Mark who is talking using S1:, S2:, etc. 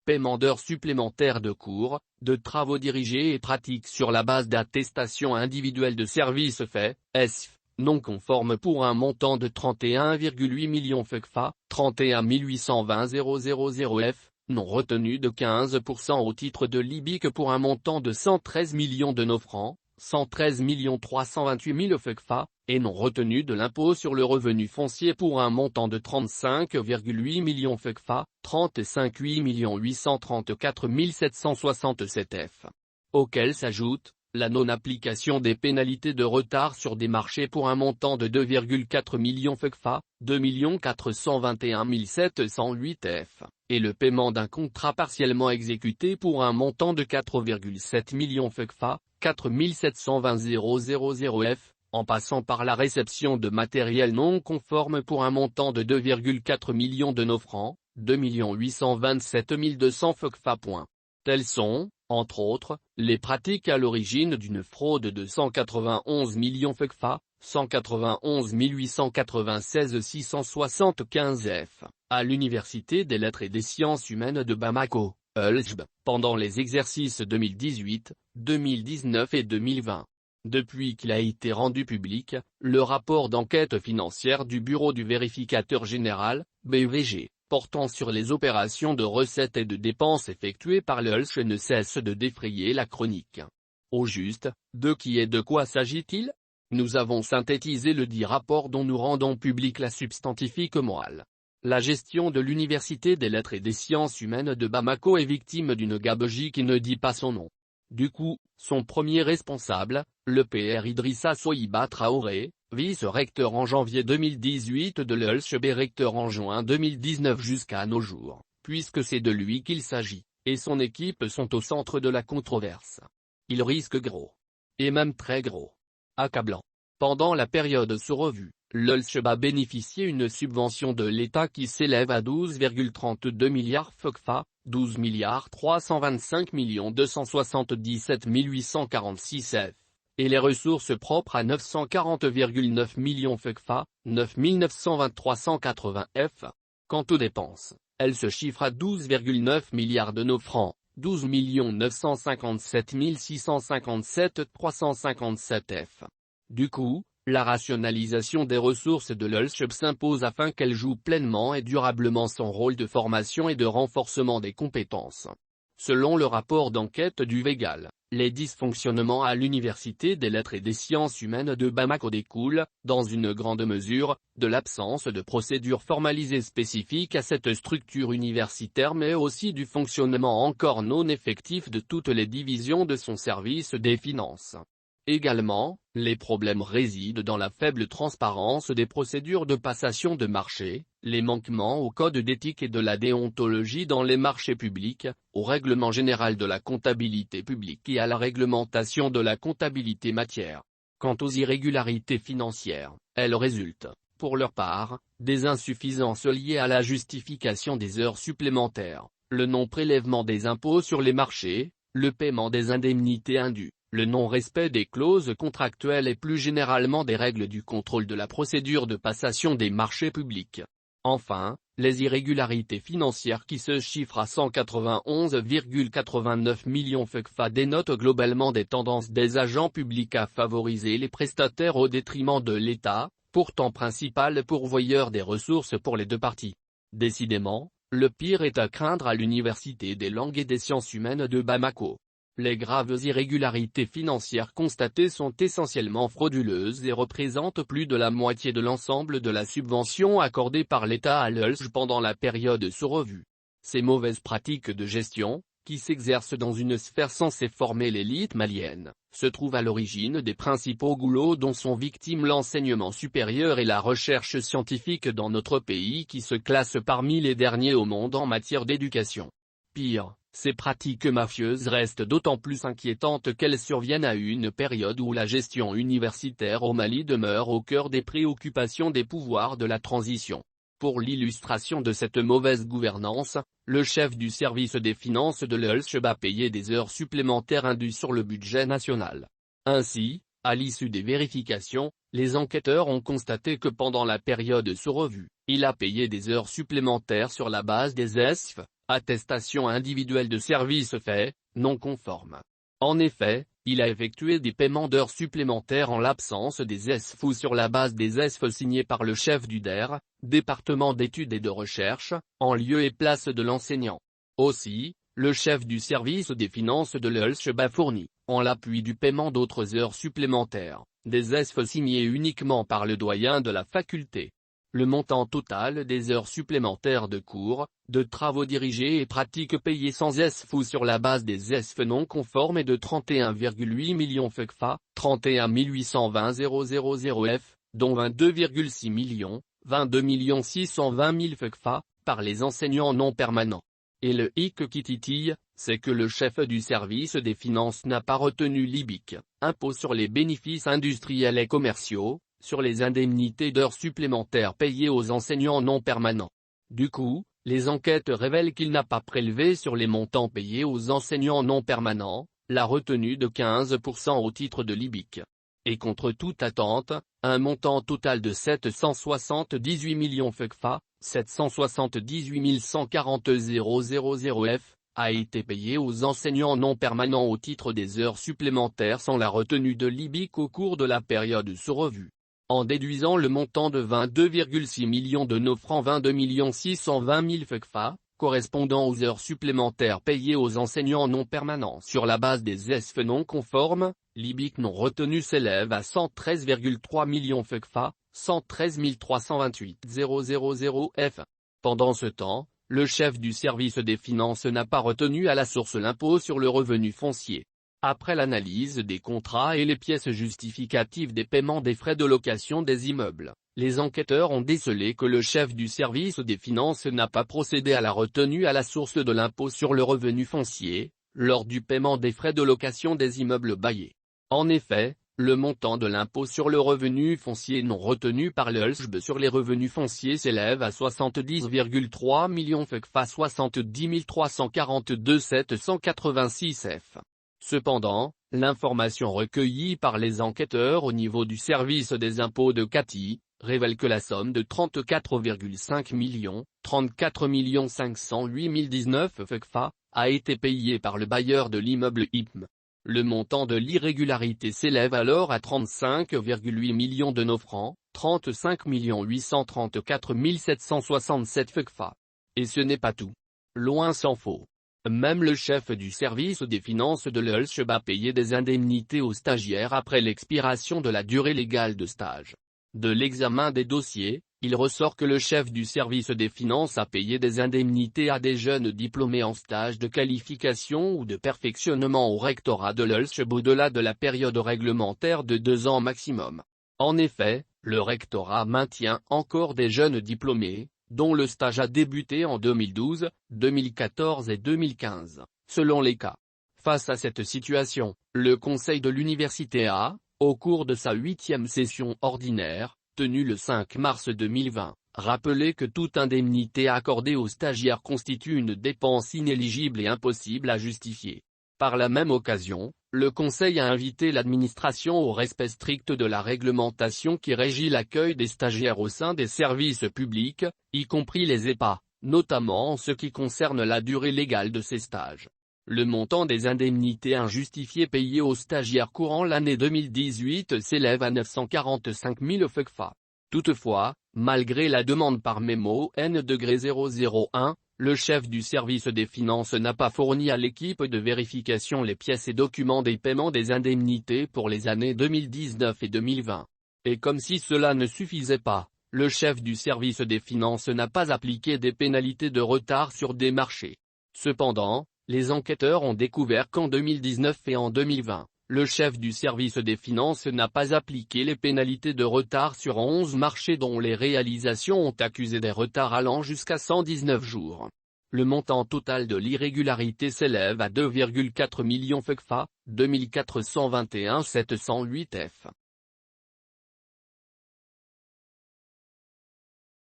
S1: paiement d'heures supplémentaires de cours, de travaux dirigés et pratiques sur la base d'attestations individuelles de services faits, ESF, non conformes pour un montant de 31,8 millions FECFA, 31 820 000 F, non retenu de 15% au titre de l'IBIC pour un montant de 113 millions de nos francs, 113 328 000 FECFA, et non retenu de l'impôt sur le revenu foncier pour un montant de 35,8 millions FECFA, 35 834 767 F. Auquel s'ajoute, la non-application des pénalités de retard sur des marchés pour un montant de 2,4 millions FECFA, 2 421 708 F, et le paiement d'un contrat partiellement exécuté pour un montant de 4,7 millions FECFA, 4 720 000 F, en passant par la réception de matériel non conforme pour un montant de 2,4 millions de nos francs, 2 827 200 FECFA. Telles sont, entre autres, les pratiques à l'origine d'une fraude de 191 millions FECFA, 191 896 675 F, à l'Université des Lettres et des Sciences Humaines de Bamako, ULSHB, pendant les exercices 2018, 2019 et 2020. Depuis qu'il a été rendu public, le rapport d'enquête financière du Bureau du Vérificateur Général, BVG, portant sur les opérations de recettes et de dépenses effectuées par le ULSH ne cesse de défrayer la chronique. Au juste, de qui et de quoi s'agit-il? Nous avons synthétisé le dit rapport dont nous rendons public la substantifique morale. La gestion de l'Université des Lettres et des Sciences Humaines de Bamako est victime d'une gabegie qui ne dit pas son nom. Du coup, son premier responsable, le Pr Idrissa Sohiba Traoré, vice-recteur en janvier 2018 de l'ULSHB, recteur en juin 2019 jusqu'à nos jours, puisque c'est de lui qu'il s'agit, et son équipe sont au centre de la controverse. Il risque gros. Et même très gros. Accablant. Pendant la période sous revue, l'ULSHB a bénéficié d'une subvention de l'État qui s'élève à 12,32 milliards FECFA, 12 325 277 846 F, et les ressources propres à 940,9 millions FECFA, 9 923 180 F. Quant aux dépenses, elles se chiffrent à 12,9 milliards de nos francs, 12 957 657 357 F. Du coup, la rationalisation des ressources de l'ULSHB s'impose afin qu'elle joue pleinement et durablement son rôle de formation et de renforcement des compétences. Selon le rapport d'enquête du VEGAL, les dysfonctionnements à l'Université des Lettres et des Sciences Humaines de Bamako découlent, dans une grande mesure, de l'absence de procédures formalisées spécifiques à cette structure universitaire mais aussi du fonctionnement encore non effectif de toutes les divisions de son service des finances. Également, les problèmes résident dans la faible transparence des procédures de passation de marché, les manquements au code d'éthique et de la déontologie dans les marchés publics, au règlement général de la comptabilité publique et à la réglementation de la comptabilité matière. Quant aux irrégularités financières, elles résultent, pour leur part, des insuffisances liées à la justification des heures supplémentaires, le non-prélèvement des impôts sur les marchés, le paiement des indemnités indues, le non-respect des clauses contractuelles et plus généralement des règles du contrôle de la procédure de passation des marchés publics. Enfin, les irrégularités financières qui se chiffrent à 191,89 millions FECFA dénotent globalement des tendances des agents publics à favoriser les prestataires au détriment de l'État, pourtant principal pourvoyeur des ressources pour les deux parties. Décidément, le pire est à craindre à l'Université des langues et des sciences humaines de Bamako. Les graves irrégularités financières constatées sont essentiellement frauduleuses et représentent plus de la moitié de l'ensemble de la subvention accordée par l'État à l'ULSHB pendant la période sous revue. Ces mauvaises pratiques de gestion, qui s'exercent dans une sphère censée former l'élite malienne, se trouvent à l'origine des principaux goulots dont sont victimes l'enseignement supérieur et la recherche scientifique dans notre pays qui se classent parmi les derniers au monde en matière d'éducation. Pire, ces pratiques mafieuses restent d'autant plus inquiétantes qu'elles surviennent à une période où la gestion universitaire au Mali demeure au cœur des préoccupations des pouvoirs de la transition. Pour l'illustration de cette mauvaise gouvernance, le chef du service des finances de l'ULSHB a payé des heures supplémentaires indues sur le budget national. Ainsi, à l'issue des vérifications, les enquêteurs ont constaté que pendant la période sous revue, il a payé des heures supplémentaires sur la base des ESF, attestation individuelle de service fait, non conforme. En effet, il a effectué des paiements d'heures supplémentaires en l'absence des ESF ou sur la base des ESF signés par le chef du DER, département d'études et de recherche, en lieu et place de l'enseignant. Aussi, le chef du service des finances de l'ELSHB a fourni, en l'appui du paiement d'autres heures supplémentaires, des ESF signés uniquement par le doyen de la faculté. Le montant total des heures supplémentaires de cours, de travaux dirigés et pratiques payés sans ESF ou sur la base des ESF non conformes est de 31,8 millions FECFA, 31 820 000 F, dont 22,6 millions, 22 620 000 FECFA, par les enseignants non permanents. Et le hic qui titille, c'est que le chef du service des finances n'a pas retenu l'IBIC, impôt sur les bénéfices industriels et commerciaux, sur les indemnités d'heures supplémentaires payées aux enseignants non permanents. Du coup, les enquêtes révèlent qu'il n'a pas prélevé sur les montants payés aux enseignants non permanents, la retenue de 15% au titre de l'IBIC. Et contre toute attente, un montant total de 778 millions FECFA, 778 140 000 F, a été payé aux enseignants non permanents au titre des heures supplémentaires sans la retenue de l'IBIC au cours de la période sous revue. En déduisant le montant de 22,6 millions de nos francs 22 620 000 FECFA, correspondant aux heures supplémentaires payées aux enseignants non permanents sur la base des ESF non conformes, l'IBIC non retenu s'élève à 113,3 millions FECFA, 113 328 000 F. Pendant ce temps, le chef du service des finances n'a pas retenu à la source l'impôt sur le revenu foncier. Après l'analyse des contrats et les pièces justificatives des paiements des frais de location des immeubles, les enquêteurs ont décelé que le chef du service des finances n'a pas procédé à la retenue à la source de l'impôt sur le revenu foncier, lors du paiement des frais de location des immeubles baillés. En effet, le montant de l'impôt sur le revenu foncier non retenu par le LSHB sur les revenus fonciers s'élève à 70,3 millions FECFA 70 342 786 F. Cependant, l'information recueillie par les enquêteurs au niveau du service des impôts de Katy, révèle que la somme de 34,5 millions, 34 508 019 FECFA, a été payée par le bailleur de l'immeuble IPM. Le montant de l'irrégularité s'élève alors à 35,8 millions de nos francs, 35 834 767 FECFA. Et ce n'est pas tout. Loin s'en faut. Même le chef du service des finances de l'ELSHB a payé des indemnités aux stagiaires après l'expiration de la durée légale de stage. De l'examen des dossiers, il ressort que le chef du service des finances a payé des indemnités à des jeunes diplômés en stage de qualification ou de perfectionnement au rectorat de l'ELSHB au-delà de la période réglementaire de 2 ans maximum. En effet, le rectorat maintient encore des jeunes diplômés, dont le stage a débuté en 2012, 2014 et 2015, selon les cas. Face à cette situation, le conseil de l'université a, au cours de sa 8e session ordinaire, tenue le 5 mars 2020, rappelé que toute indemnité accordée aux stagiaires constitue une dépense inéligible et impossible à justifier. Par la même occasion, le Conseil a invité l'administration au respect strict de la réglementation qui régit l'accueil des stagiaires au sein des services publics, y compris les EPA, notamment en ce qui concerne la durée légale de ces stages. Le montant des indemnités injustifiées payées aux stagiaires courant l'année 2018 s'élève à 945 000 FECFA. Toutefois, malgré la demande par mémo N-001, le chef du service des finances n'a pas fourni à l'équipe de vérification les pièces et documents des paiements des indemnités pour les années 2019 et 2020. Et comme si cela ne suffisait pas, le chef du service des finances n'a pas appliqué des pénalités de retard sur des marchés. Cependant, les enquêteurs ont découvert qu'en 2019 et en 2020, le chef du service des finances n'a pas appliqué les pénalités de retard sur 11 marchés dont les réalisations ont accusé des retards allant jusqu'à 119 jours. Le montant total de l'irrégularité s'élève à 2,4 millions FECFA, 2421 708 F.